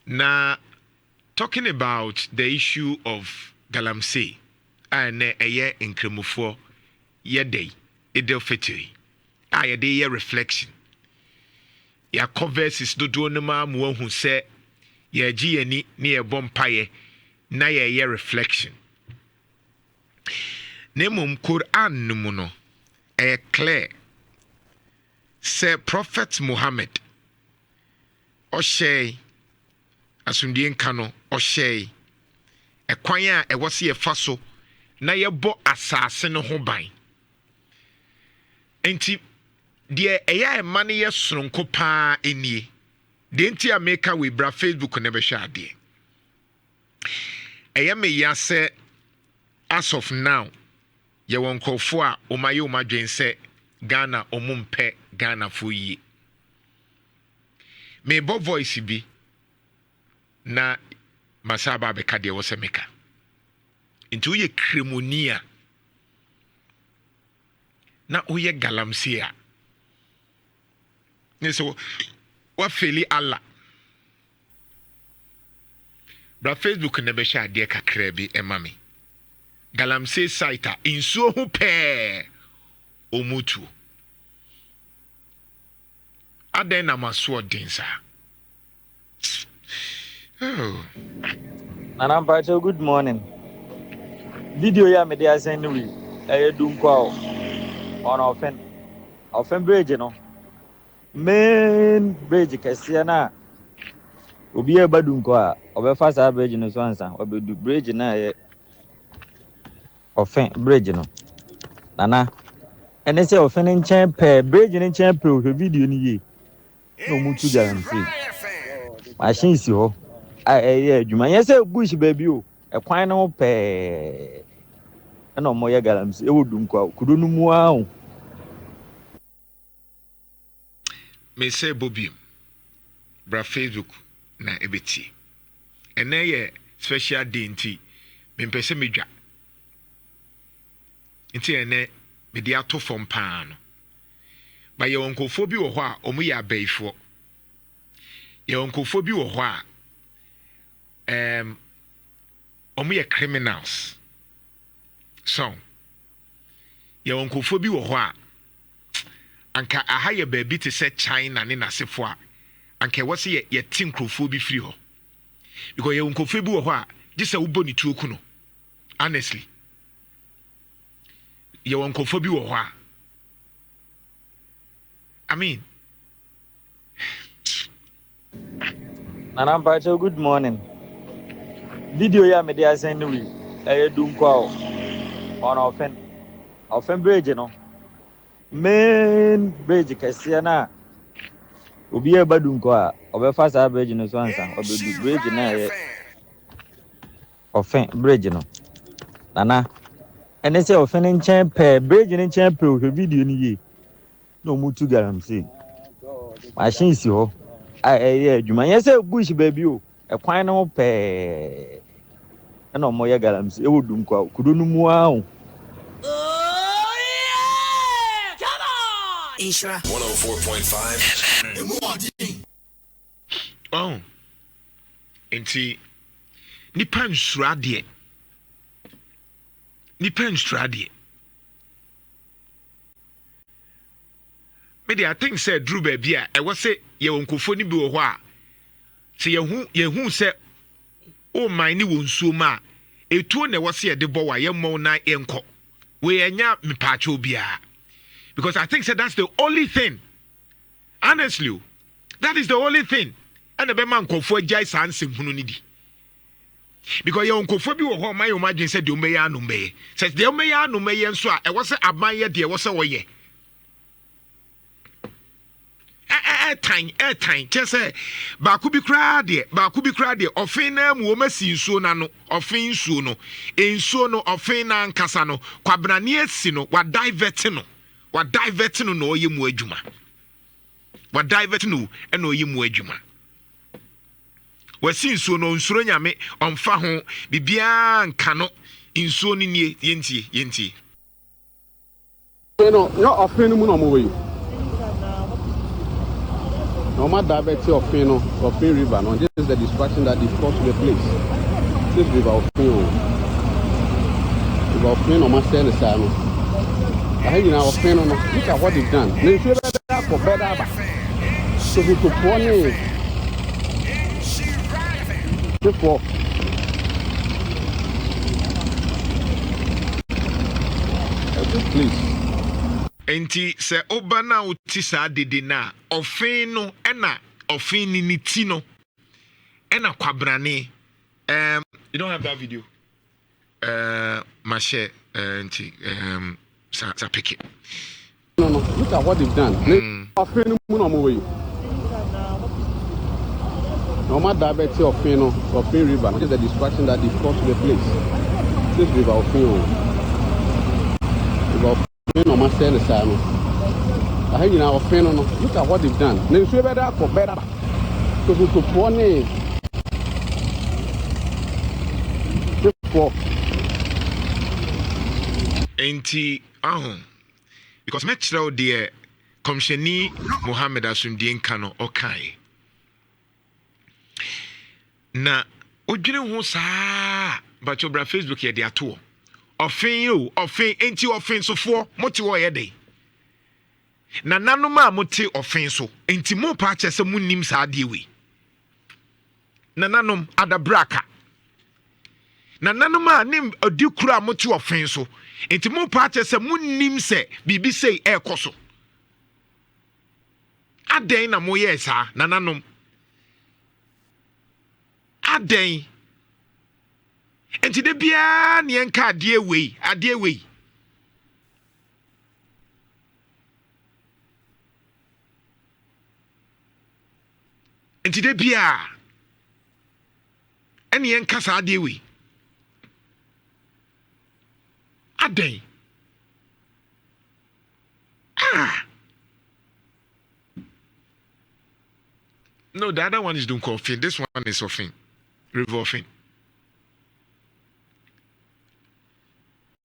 Now, talking about the issue of Galamsey, and a year in Kremufo, ye day, Idel Fetiri, a day reflection. Ya converses do no ma mo who say, ye GNE near Bompaye, na ye reflection. Nemum Quran numuno, a clear, say Prophet Muhammad, Oshay. Asundien kano ohye ekwan a ewose ye faso na yebo asase no ho ban enti de eya ema ne ye soronko pa enie de enti America we bra Facebook ne be hwa ade eya me ya se as of now ye won kofo a omaye omadwen se Ghana omumpe Ghana fo yi me bo voice bi na masaba beka de wose meka into ye kremonia na oye Galamsey a ne so wa feli Allah bra Facebook ne be hwa de kakra bi emame Galamsey site insuo ho pe omutu aden na maso odinsa. Oh. Nanampacho, good morning. Video ya me dey send we. Dum kwa on offen bridge no. Main bridge kese na obi e badum kwa obefa sa bridge no so ansa obedu bridge na ye offen bridge no. Nana ene se offen nchen pe bridge nchen pe o video ni ye. No mutu Galamsey. Machine si ho. Yeah, Juma. Yes, bush baby. A quine no pay. And no more Galamsey. It would do quite. Could no more. Me say Bobby. Bra Facebook na ebeti. And na ye special day nti. Me pese me dwa. Nti ene me di ato fom pa no. Ba ye onkofo bi wo ho a omu ya abaifo. Ye onkofo bi wo ho a omu criminals so ye wonkofo bi wo ho a anka aha ye baabi te se China ne nasefo a anka wose ye tinkrofo bi free ho because ye wonkofo bi wo ho a gise wo boni tuo ku no honestly ye wonkofo bi wo ho a I mean Nanampacho, good morning. Video ya me dey send we. Dum kwa on offen bridge no. Main bridge kese na obi e badum kwa obefa sa bridge no so ansa obedu bridge na ye offen bridge no. Nana ene se offen nchen pe bridge nchen pe o video ni ye. No mutu Galamsey. Machine si ho. Yeah, Juma. Yes, bush baby. A quine no pay. And no more Galamsey. It would do quite. Could no more. Oh, yeah! Come on! Nhyira 104.5. Oh. Enti nipa nsrade. Me I think say Drew baby a e was say ye wonkofo ni bi wo ho a se ye hu say o man ni wonsuo ma etuo na was ye de bo wa ye mo na enko we enya mepaacho bia because I think say that's the only thing honestly that is the only thing and the be man nkofo agai sansem hunu ni di because ye wonkofo bi wo ho man yo madwen say de o meya no meye say de o meya no meye nso a e was say aban ye de e was say wo ye time just say ba ku bi kra de ofin na mu o masi nsuo na no ofin nsuo no ofin na nkasa no kwabrane esi no wa divert no na oye mu adwuma wa divert no e na oye mu adwuma wasi nsuo no nsuro nyame omfa ho bibia nka no nsuo ni nie yentie no ofin mu no mo we no ma da beti ofin river no this is the distraction that is caused to the place. This river of pain. River of pain on my cell is I hang our pain on. Look at what they've done. They feel better for better. So we took one name. Before. Please. Enti se obana uti saa dede na ofin no ena ofin ni ti no ena kwabrane. You don't have that video. My share enti sa pick it. No, look at what they've done. Ofin no mo way. No matter diabetes ofin no ofin river. What is the distraction that is caused to the place? This river ofin. River no my cell is I hang in our friend. Look at what they've done. They feel better for better. Because we took one name. Enti because metro dear Komsheni Mohammed Asundien Kano okay. Na odwene ho saa but your Facebook here dia to ofin you ofin enti ofin so for moti wo ye dey na nanoma moti ofin so enti mo pa che se munnim saa de we na nanom adabraka na nanoma nim adikura moti ofin so enti mo pa che se munnim se bibi sei ekoso aden na mo ye saa na nanom aden enti de bia ne enka ade we enti de bia ene enka sa ade we aden no, the other one is doing coffee. This one is offing revolving.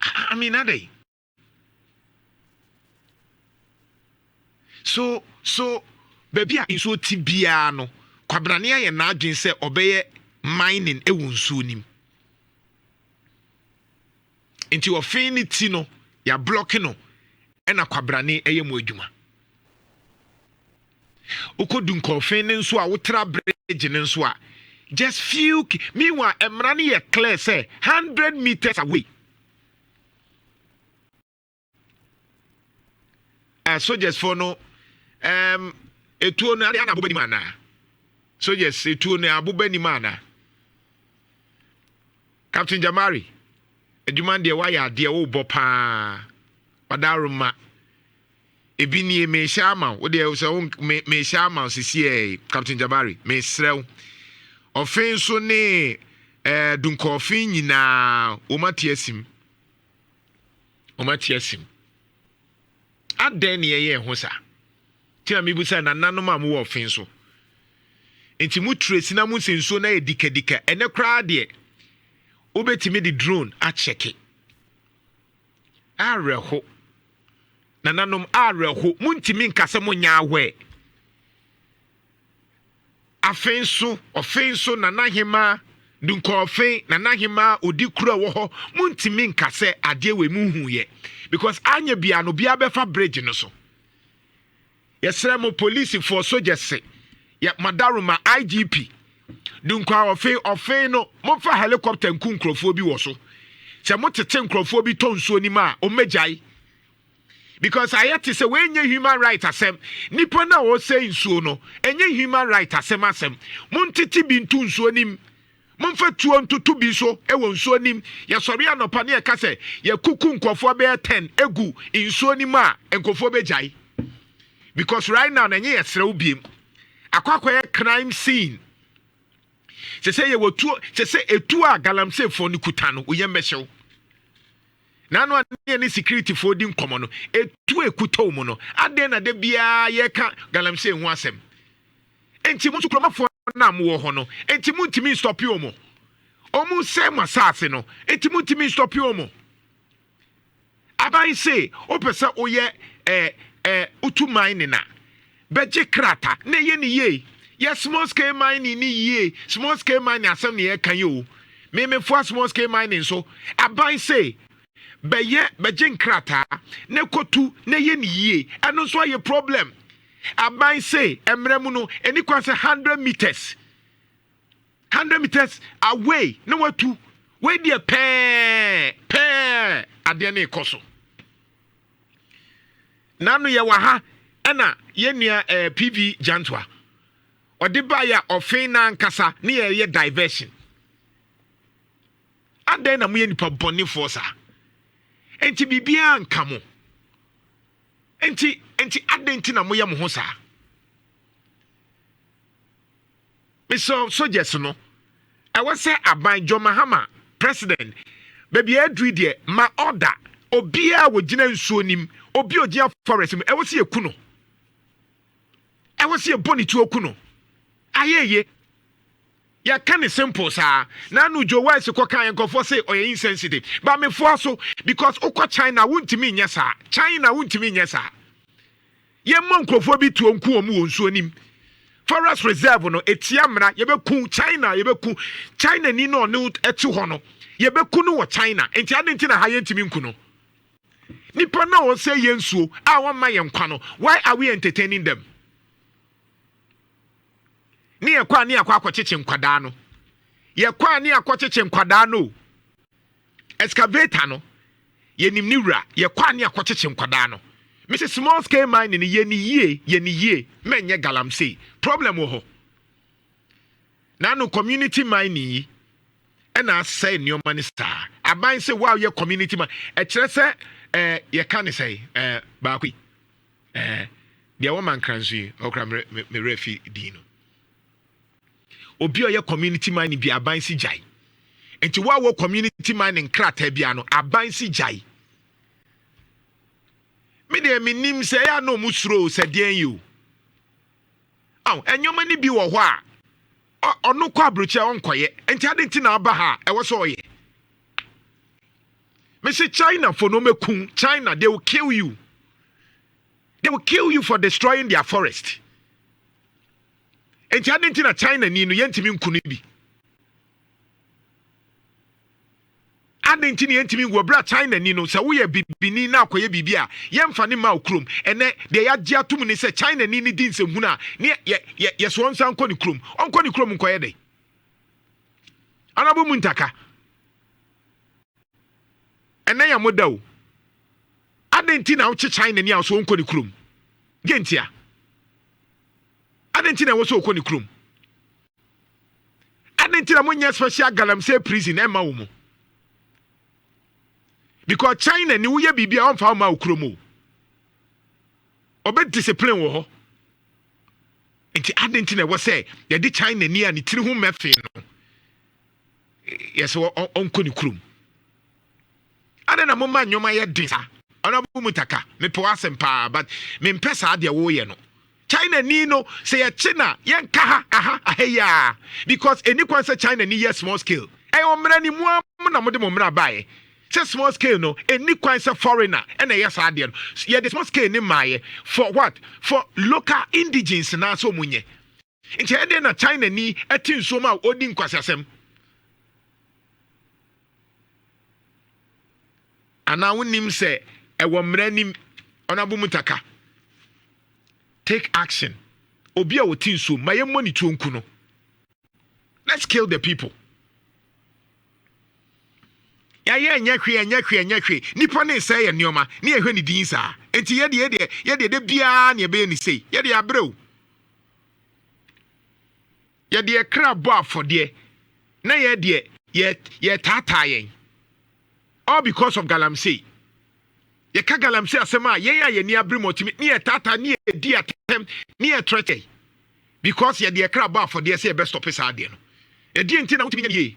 I mean, are they? So, baby, I so tibiano. Kwabrania ye na adwen se obeye mining ewunsunim. Into affinity no, ya blocking no, ena kwabrani eye mu adwuma. Ukodun kofin nso a wotra bridge nso a just few meanwhile emrani ye clear say 100 meters away. Soldiers for no etuo na ya na abobani mana. Soldiers etuo na abobani mana. Captain Jamari edwuma de waya de wo bopa wadaruma ebi nie me shama wo de so me shama sisi Captain Jamari me srew offenso ne dunkofin nyina o matiesim aden ne ye ho sa ti na mebusa na nanom am wo offenso enti mu trace na mu senso na edikadika ene kra de obetimi di drone a check areho na nanom areho muntimi nkase mo nya ahwe offenso na nahima dunkofin na nahima odikura wo ho muntimi nkase ade we mu huye because anya bia no bia befa bridge no so yesre mo police for soldiers ya madaruma IGP dunkwa offin no mo fa helicopter nkunkrofo bi wo so se mo tete nkrofo bi tonsuo ni ma o mejai because ayati say we nye human right asem nipa na wo say nsuo no enye human right asem montiti bi ntunsuo nim momfa tuo ntutu bi so ewo nsuo nim ye sori anopa ne ka say ye kuku nkofo be 10 egu nsuo nim a nkofo be jai because right now enye ye sere ubiem akwakoye crime scene se ye wo tuo se etu a galamsey fo ni kuta no oye mbehyew nanu ane ni security for din komo no etu ekuta mu no aden na de bia ye ka galamsey hu asem enti mu sukromafo na mo ho no enti mu ntimi stop yo mo omu se masase no enti mu ntimi stop yo mo abai say opesa oye utu mine na beje krata na ye ni ye Yes, small scale mining ye, small scale mining as some near can you. Me for small scale mining so I buy say bejen krata ne kotu ne ye ni ye and also a problem. I buy say emremuno any kwase 100 meters. 100 meters away. No what to where the pair at the end koso. Nanu ya waha ena ye near PV Jantuah. Or the buyer of Fena Kasa near ye diversion. And then I'm yen paboni forsa. And to be beyond camo. And to adentina moya mohosa. So just no. I was say about John Mahama, president. Baby, I do dear, my order. Obia wo jina nsuonim, obi ogia forest. I was see a kuno. I was see a boni to okuno. Ayeye. Ya can is simple, sir. Now no Joe wise to cock and go for say or insensitive. But me for so because Oko China won't mean yes, sir. China won't mean yes, sir. Ye monko for be to unku mu nsuonim. Forest reserve no etiamra yebeku China yebeku China ni no etu ho no yebeku no wo China enti adenti na haye ntimi nku no nipa na wo say yensuo a won ma ye nkwa no why are we entertaining them ni ekwa ni akwa akwacheche nkwada no ye kwa ni akwacheche nkwada no excavator no ye nim Nhyira ye kwa ni akwacheche nkwada no Mr. Small scale mining ye ni ye menye Galamsey problem wo ho na no community mining and I say nyoma ni star aban say wow ye community man e kire se ye kan say ba kwi dia woman kranzu okra me refi di no obi ye community mining bi aban si jai enti wow community mining krata bia no aban si jai me de minim say ya no musro say den you enyoma ni bi wo ho a ono kwa abrochi onkoye enti adenti na aba ha e wo so oye me say China for no mekun China they will kill you for destroying their forest enti adenti na China ni no yentimi nkunu bi adenti ni yentimi wo bra China ni no say wo ye bibini na akoye bibia yemfa ni ma okrom ene de ya gia tum ni say China ni ni din semhu na ne ye so nsan kɔ ni krom nkoye dey anabu muntaka ene ya modaw adenti na wo che China ni a so nkɔ ni krom gentia adenti na wo so okɔ ni krom adenti na mo nya special Galamsey prison e ma wo mo because China ni uye bibia on fa ma okromo obe discipline wo ho enti adenti na wo say ye di China ni a ni tiri hu mefe no yes onko ni krom adena mo ma nyoma ye disa ona bu mutaka me po asempa but me mpesa ade wo ye no China ni no say ye China ye nka ha aha ya because any kwan say China ni ye small scale e o mra ni mu na mo de mo mra bae say small scale no any kwan say foreigner and yes ade no ye the small scale ni maye for what for local indigence na so munye nti ede na China ni atin so ma odi nkwasasem ana wonim say e wo mra nim ona bu mutaka take action obi a wotin so maye money to nku no let's kill the people ya nyahwe nipa ne say ye nioma ne ehwe ni din sa enti ye de bia ne be ni sei ye de abrew ye de krabo afode na ye de ye tata yen all because of Galamsey ye ka Galamsey asema ye ni abre motimi ne ye tata ne ye di atem ne ye trete because ye de krabo afode say be stop sa ade no ye di enti na wotimi ye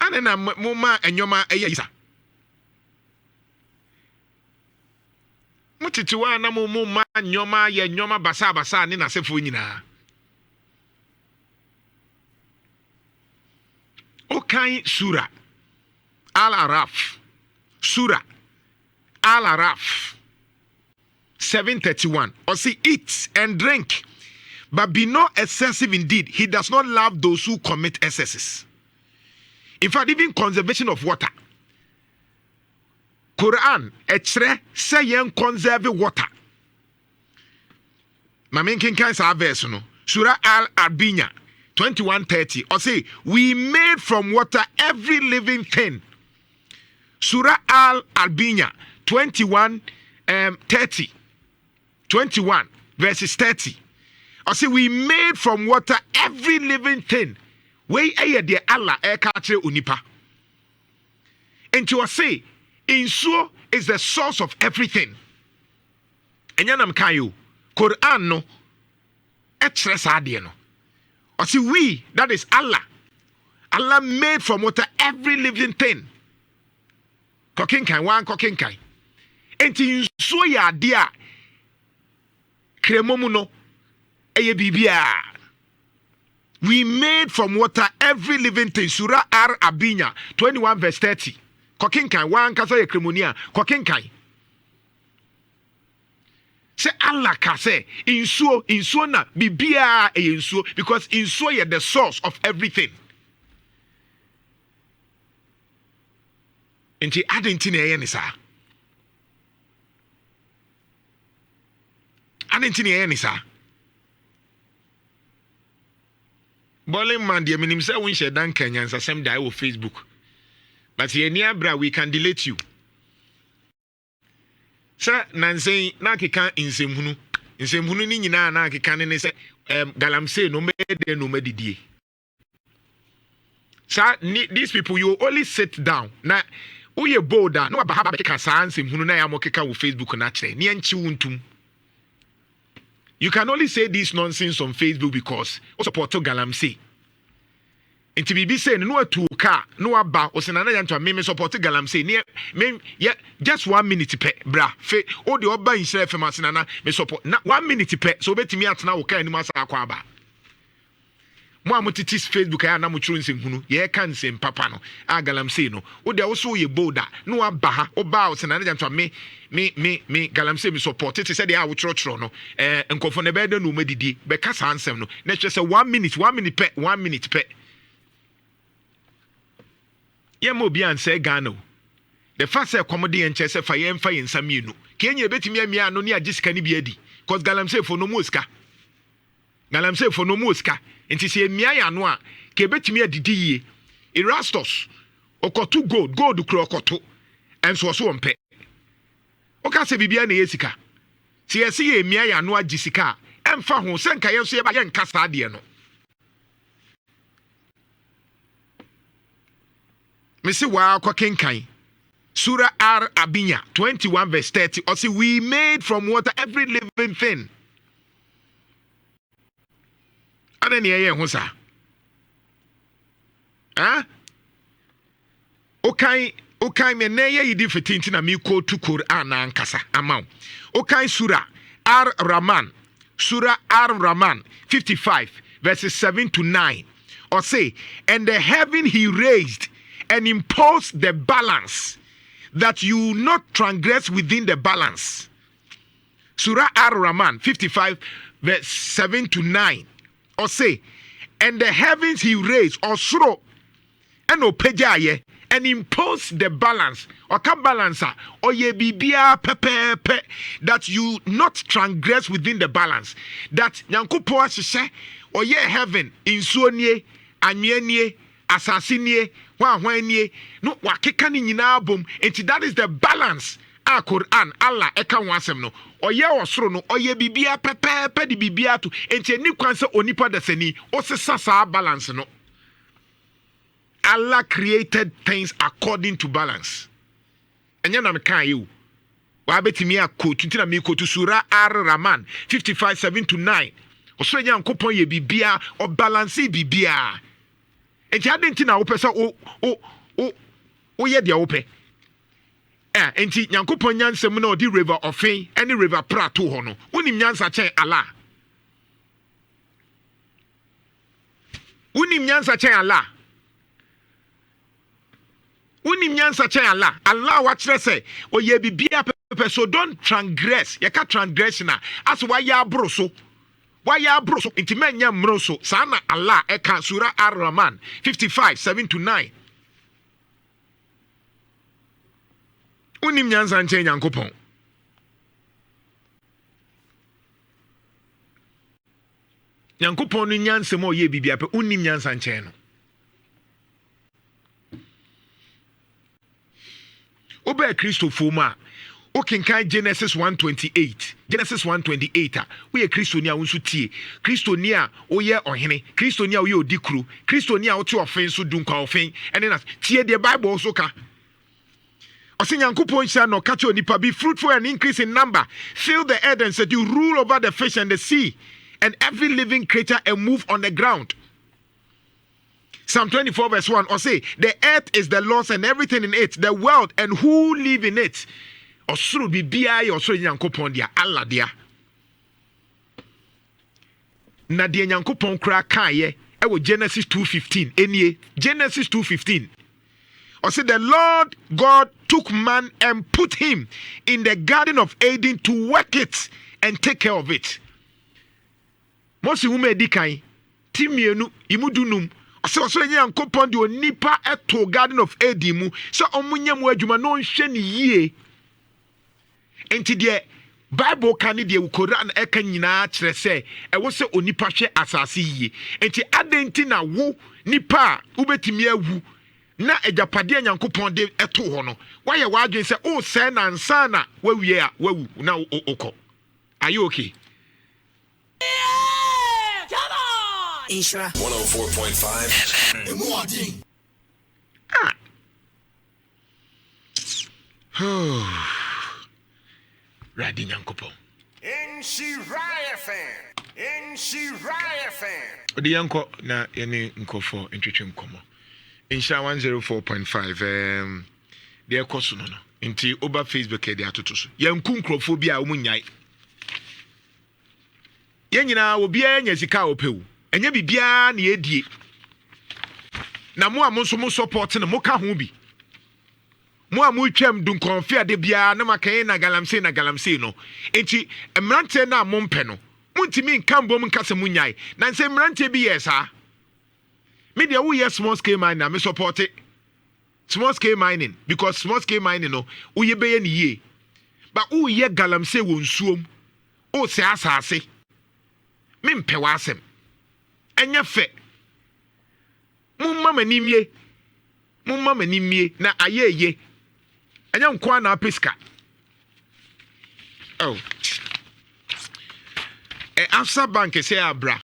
anena moma enyoma eyisa mutitiwa na moma nyoma ye nyoma basa ni na sefo nyina okai sura al-araf 7:31. Or say, eat and drink, but be not excessive indeed. He does not love those who commit excesses. In fact, even conservation of water. Quran, etre say yen conserve water. Mamen kinkan sa verse no. Surah Al-Arbinya 21:30. Or say, we made from water every living thing. Surah Al-Arbinya 21:30. 21 verses 30. Or say, we made from water every living thing. We aye de Allah e ka kire unipa. And to say, insuo is the source of everything. Enyanam kayo Quran no etre sa de no. Or say we, that is Allah. Allah made from water every living thing. Kokinkai wan kokinkai. Enti insuo ya de a kremomu no eye bibia. We made from water every living thing. Surah Al-Arbinya 21 verse 30. Kokinkai wan kasa ye kremonia kokinkai. Say Allah ka say insuo na bibia e insuo, because insuo is the source of everything. Enti adenti na ye ni sa. Adenti na ye ni sa. Bowling man, dear minim say we share dan Kenyans asem die on Facebook. But here near bra we can delete you. Sir, Nancy, na keka insemhunu. Insemhunu ni nyina na keka ne say Galamsey no me de no me didie. Sir, these people you only sit down. Na uye bolda no aba haba keka sa insemhunu na ya mo keka on Facebook na kire. Ni enchi wuntum. You can only say this nonsense on Facebook because you support Galamsey. Inti bibi say no atu ka no aba o se na Jantuah me support Galamsey. Me just 1 minute pe bra fe o de oba Nhyira FM ase na me support na 1 minute pe so betimi atena wo ka anim asa akwa aba. Mo amotiti Facebook ya na mo churu nsem ye ka nsem papa no a Galamsey no o de wo so ye bolda no aba ha o ba o se na Jantuah me Galamsey me support it say dey a wo choro no nkofo ne be de no medidi be ka sa ansem no na twe say 1 minute pe ye mo bi an say Ghana the first say comedy en che say fa ye mfa ye nsamienu Kenya betimi amia no ne agisika ni bi adi cause Galamsey for no muska enti se emia ya no a ke betimi adidi yie Erastus okoto gold kro okoto enso so ompe oka se bibia na yesika se yesi ye emia ya no agisika emfa ho se nka ye so ye ba ye nka sa de no Missy wa kwa kenkai. Surah Al-Arbinya 21 verse 30. Or see, we made from water every living thing. Adeni ye husa. Okay me ne ye yidi fetinti na mi ko to Quran na ankasa amount. Okay Surah Ar-Rahman. Surah Ar-Rahman 55 verses 7 to 9. Or say, and the heaven he raised and impose the balance, that you not transgress within the balance. Surah Ar-Rahman 55 verse 7 to 9. Or say, and the heavens he raised, or throw, and opejaye, and impose the balance, or can balancer, or ye bibia pepe, that you not transgress within the balance. That nyankupo asise, or ye heaven, insonye, anyenye, assassinie, no wakeka ni nyina bom enti that is the balance a Quran Allah eka wansem no oye osoro no oye bibia pepe di bibia to enti ni kwanse onipa dasani o sesa sa balance no. Allah created things according to balance. Enya na mekan you wa betimi akoti ntina me kotu Surah Ar-Rahman 55 7 to 9 osoro nya nkopon ye bibia o balance bibia. Enti adenti na wo pesa o ye dia wo pe enti Nyankopon nyansem na odi river ofin any river prato ho no wonim nyansa chen Allah Allah wa kire se o ye bibia So don't transgress. You can't transgress now. As why ya broso. Why ya broso? Intimenya mroso. Sana Allah eka Surah Ar-Rahman 55:7-9. Unim nyansa nche Nyankopon. Nyankopon no nyansa mo ye bibia pe unim nyansa nche no. Oba Christopher ma. Okenkan Genesis 1:28. Genesis 1:28. We a Christonia unsu tie. Christonia oye ohene. Christonia oye odikru. Christonia otu ofen so dunkwa ofen. And then tie the Bible also ka. Ose Nyankopon sha no catch onipa be fruitful and increase in number. Fill the earth and set you rule over the fish and the sea and every living creature and move on the ground. Psalm 24:1 or say the earth is the Lord's and everything in it, the world and who live in it. Osuru bibia ye osuru Nyankopon dia Allah dia. Na dia Nyankopon kra kan ye e Genesis 2:15 enie Genesis 2:15. Or say the Lord God took man and put him in the garden of Eden to work it and take care of it. Mosi hume edikan timienu imudunum so Nyankopon di onipa eto garden of Eden mu so omunya mu adwuma no nhwe ne yie. Enti de Bible kan de Quran e kan nyina kire se e wo se onipa hwe asase yie. Enti adenti na wo nipa ubetimi awu na ejapade Nyankopon de eto ho no waye wadwen se o se na nsa na wawie a wawu na okọ. Are you okay? Yeah! Come on! Nhyira 104.5 FM. Radi Nyankopon. Nhyira FM. Odi yanko na yene nkofo ntwetwe nkomo. Nhyira 104.5 de ekoso no. Nti oba Facebook e de atoto so. Yanku nkrofo bi a omunyai. Yenyina obi anya sika opewu. Enye bibia na yedie. Na mo amonso mo support na mo ka ho bi. Mo amu twam dun konfia de bia na makan na galamsey no. Enti emrante na mo mpe no. Muntimi nkambo mo nkase munyai. Na nse emrante bi yesa. Me de wo yes small scale mining na me support it. Small scale mining because small scale mining no uye beye ni ye. But uye galamsey wo nsuom. O se asase. Me mpe wasem. Enye fe. Mumma manimie na ayeye. Enya nkwa na peska. Oh. Afsa bank say abra.